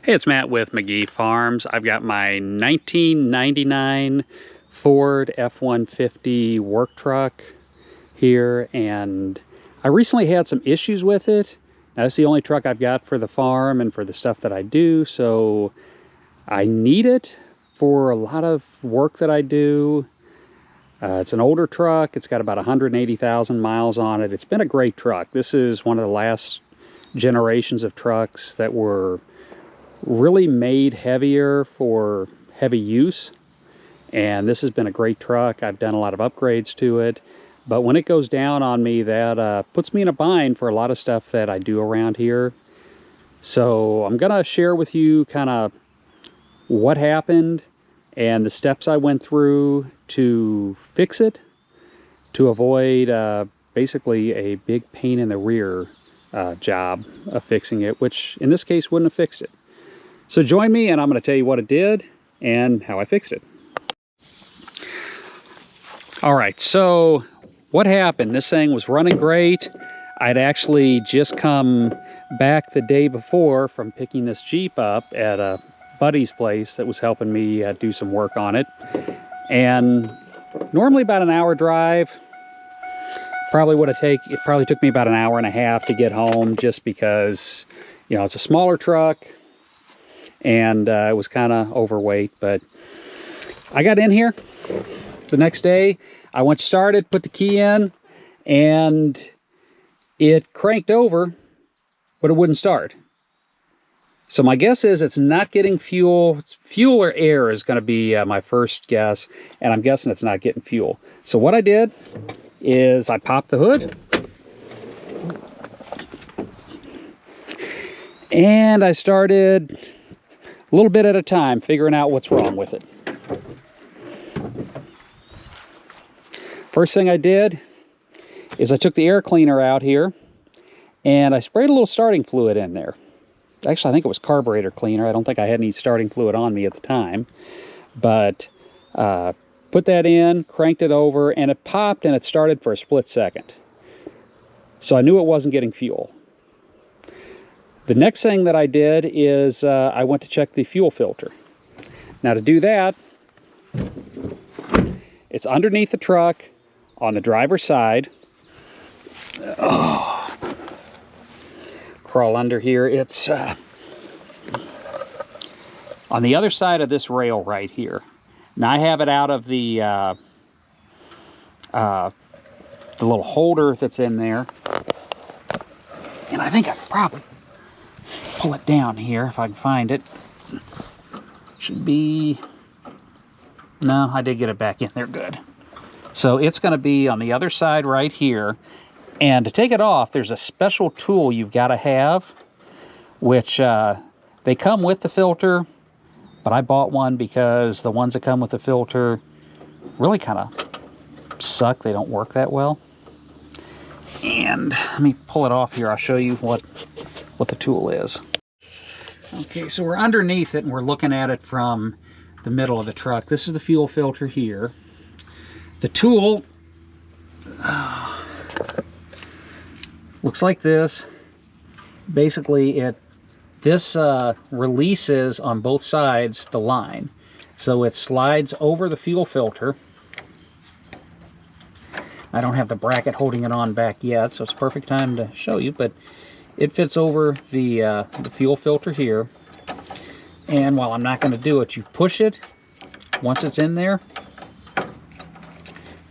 Hey, it's Matt with Magee Farms. I've got my 1999 Ford F-150 work truck here, and I recently had some issues with it. Now, that's the only truck I've got for the farm and for the stuff that I do, so I need it for a lot of work that I do. It's an older truck. It's got about 180,000 miles on it. It's been a great truck. This is one of the last generations of trucks that were really made heavier for heavy use, and this has been a great truck. I've done a lot of upgrades to it, but when it goes down on me, that puts me in a bind for a lot of stuff that I do around here. So I'm gonna share with you kind of what happened and the steps I went through to fix it, to avoid basically a big pain in the rear job of fixing it, which in this case wouldn't have fixed it. So join me, and I'm going to tell you what it did and how I fixed it. All right, so what happened? This thing was running great. I'd actually just come back the day before from picking this Jeep up at a buddy's place that was helping me do some work on it. And normally about an hour drive. It probably took me about an hour and a half to get home, just because, you know, it's a smaller truck. And it was kind of overweight, but I got in here the next day. I went started, put the key in, and it cranked over, but it wouldn't start. So my guess is it's not getting fuel. Fuel or air is going to be my first guess, and I'm guessing it's not getting fuel. So what I did is I popped the hood, and I started a little bit at a time, figuring out what's wrong with it. First thing I did is I took the air cleaner out here and I sprayed a little starting fluid in there. Actually, I think it was carburetor cleaner. I don't think I had any starting fluid on me at the time. But put that in, cranked it over, and it popped and it started for a split second. So I knew it wasn't getting fuel. The next thing that I did is I went to check the fuel filter. Now, to do that, it's underneath the truck on the driver's side. Oh, crawl under here. It's on the other side of this rail right here. Now, I have it out of the little holder that's in there, and I think I could probably pull it down here if I can find it. Should be... No, I did get it back in there. Good. So it's going to be on the other side right here. And to take it off, there's a special tool you've got to have, which they come with the filter, but I bought one because the ones that come with the filter really kind of suck. They don't work that well. And let me pull it off here. I'll show you what the tool is. Okay, so we're underneath it and we're looking at it from the middle of the truck. This is the fuel filter here. The tool looks like this. Basically, this releases on both sides the line. So it slides over the fuel filter. I don't have the bracket holding it on back yet, so it's a perfect time to show you, but it fits over the fuel filter here. And while I'm not going to do it, you push it. Once it's in there,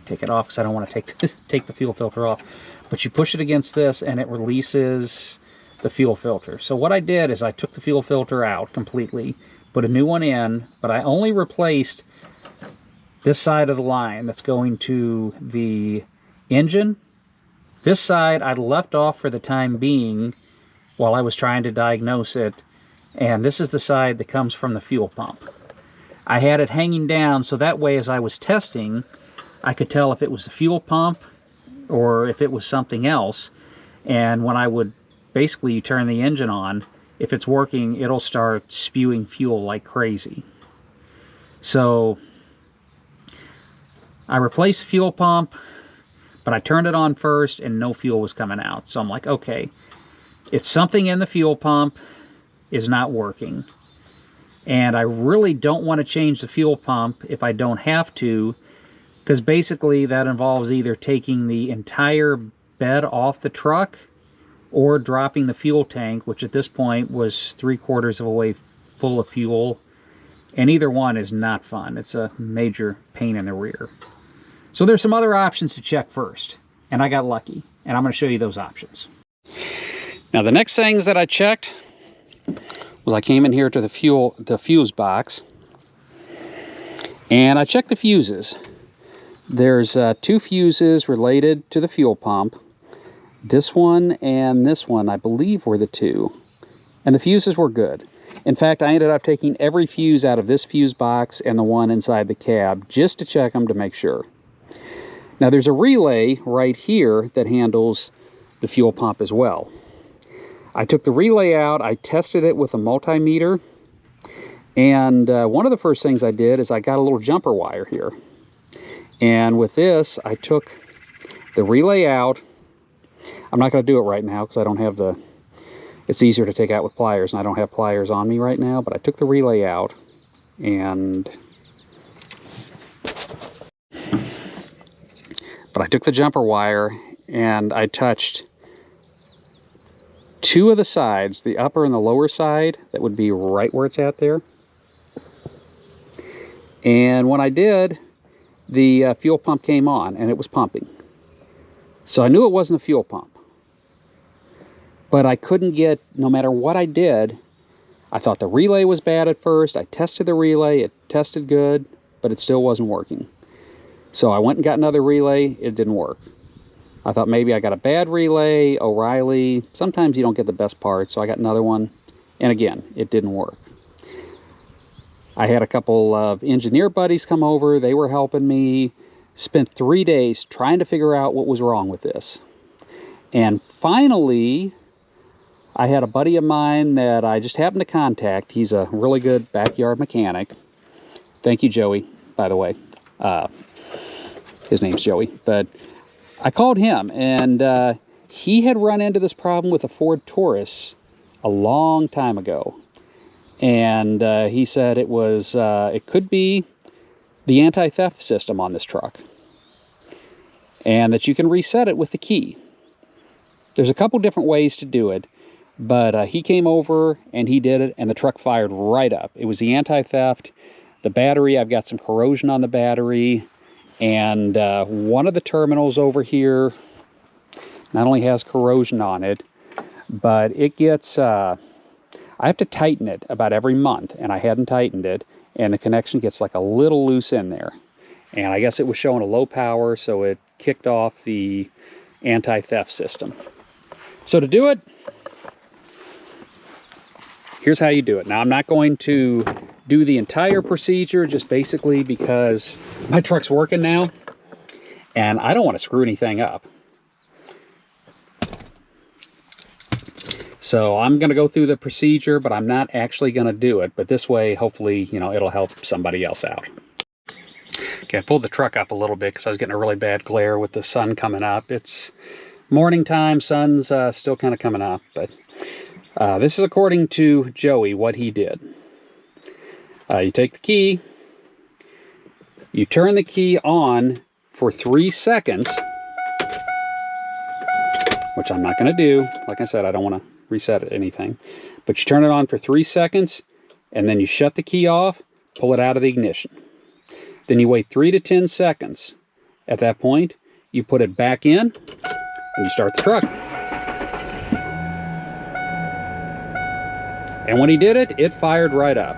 take it off because I don't want to take the fuel filter off. But you push it against this and it releases the fuel filter. So what I did is I took the fuel filter out completely, put a new one in, but I only replaced this side of the line that's going to the engine. This side I left off for the time being while I was trying to diagnose it, and this is the side that comes from the fuel pump. I had it hanging down so that way as I was testing, I could tell if it was the fuel pump or if it was something else. And when I would basically turn the engine on, if it's working, it'll start spewing fuel like crazy. So I replaced the fuel pump, but I turned it on first and no fuel was coming out. So I'm like, okay, it's something in the fuel pump is not working. And I really don't want to change the fuel pump if I don't have to, because basically that involves either taking the entire bed off the truck or dropping the fuel tank, which at this point was 3/4 of a way full of fuel. And either one is not fun. It's a major pain in the rear. So there's some other options to check first. And I got lucky. And I'm going to show you those options. Now the next things that I checked was I came in here to the fuse box. And I checked the fuses. There's 2 fuses related to the fuel pump. This one and this one, I believe, were the 2. And the fuses were good. In fact, I ended up taking every fuse out of this fuse box and the one inside the cab just to check them to make sure. Now there's a relay right here that handles the fuel pump as well. I took the relay out, I tested it with a multimeter, and one of the first things I did is I got a little jumper wire here. And with this, I took the relay out. I'm not going to do it right now because I don't have the... It's easier to take out with pliers, and I don't have pliers on me right now, but I took the relay out, and... But I took the jumper wire, and I touched 2 of the sides, the upper and the lower side, that would be right where it's at there. And when I did, the fuel pump came on, and it was pumping. So I knew it wasn't a fuel pump. But I couldn't get, no matter what I did, I thought the relay was bad at first. I tested the relay, it tested good, but it still wasn't working. So I went and got another relay, it didn't work. I thought maybe I got a bad relay, O'Reilly. Sometimes you don't get the best parts, so I got another one. And again, it didn't work. I had a couple of engineer buddies come over, they were helping me. Spent 3 days trying to figure out what was wrong with this. And finally, I had a buddy of mine that I just happened to contact. He's a really good backyard mechanic. Thank you, Joey, by the way. His name's Joey. But I called him, and he had run into this problem with a Ford Taurus a long time ago. And he said it was, it could be the anti-theft system on this truck, and that you can reset it with the key. There's a couple different ways to do it, but he came over and he did it, and the truck fired right up. It was the anti-theft. The battery, I've got some corrosion on the battery, and one of the terminals over here not only has corrosion on it, but it gets, I have to tighten it about every month, and I hadn't tightened it, and the connection gets like a little loose in there. And I guess it was showing a low power, so it kicked off the anti-theft system. So to do it, here's how you do it. Now, I'm not going to do the entire procedure, just basically because my truck's working now, and I don't want to screw anything up. So I'm going to go through the procedure, but I'm not actually going to do it. But this way, hopefully, you know, it'll help somebody else out. Okay, I pulled the truck up a little bit because I was getting a really bad glare with the sun coming up. It's morning time, sun's still kind of coming up. But this is according to Joey, what he did. You take the key, you turn the key on for 3 seconds, which I'm not going to do. Like I said, I don't want to reset anything. But you turn it on for 3 seconds, and then you shut the key off, pull it out of the ignition. Then you wait 3 to 10 seconds. At that point, you put it back in, and you start the truck. And when he did it, it fired right up.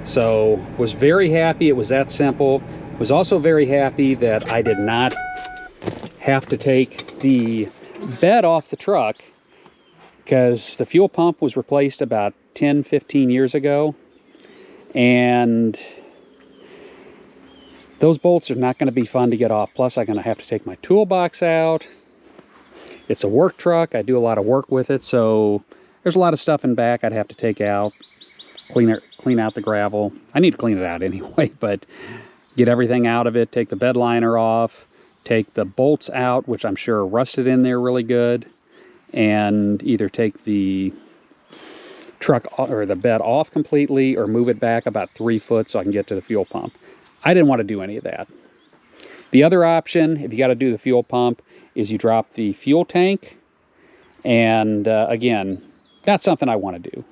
So, was very happy it was that simple. Was also very happy that I did not have to take the bed off the truck, because the fuel pump was replaced about 10-15 years ago, and those bolts are not going to be fun to get off. Plus, I'm going to have to take my toolbox out. It's a work truck. I do a lot of work with it, so there's a lot of stuff in back I'd have to take out, clean out the gravel. I need to clean it out anyway, but get everything out of it, take the bed liner off, take the bolts out, which I'm sure are rusted in there really good, and either take the truck or the bed off completely or move it back about 3 foot so I can get to the fuel pump. I didn't want to do any of that. The other option, if you got to do the fuel pump, is you drop the fuel tank. And again, not something I want to do.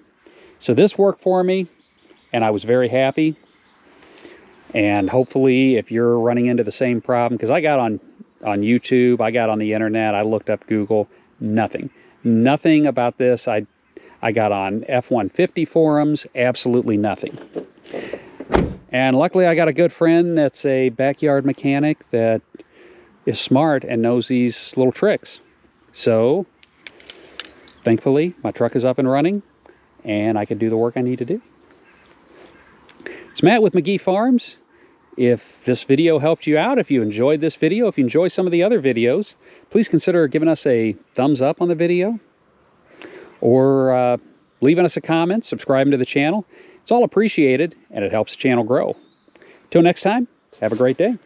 So this worked for me, and I was very happy. And hopefully, if you're running into the same problem, because I got on YouTube, I got on the internet, I looked up Google, nothing about this. I got on F-150 forums, absolutely nothing. And luckily, I got a good friend that's a backyard mechanic that is smart and knows these little tricks. So, thankfully, my truck is up and running, and I can do the work I need to do. It's Matt with Magee Farms. If this video helped you out, if you enjoyed this video, if you enjoy some of the other videos, please consider giving us a thumbs up on the video, or leaving us a comment, subscribing to the channel. It's all appreciated, and it helps the channel grow. Till next time, have a great day.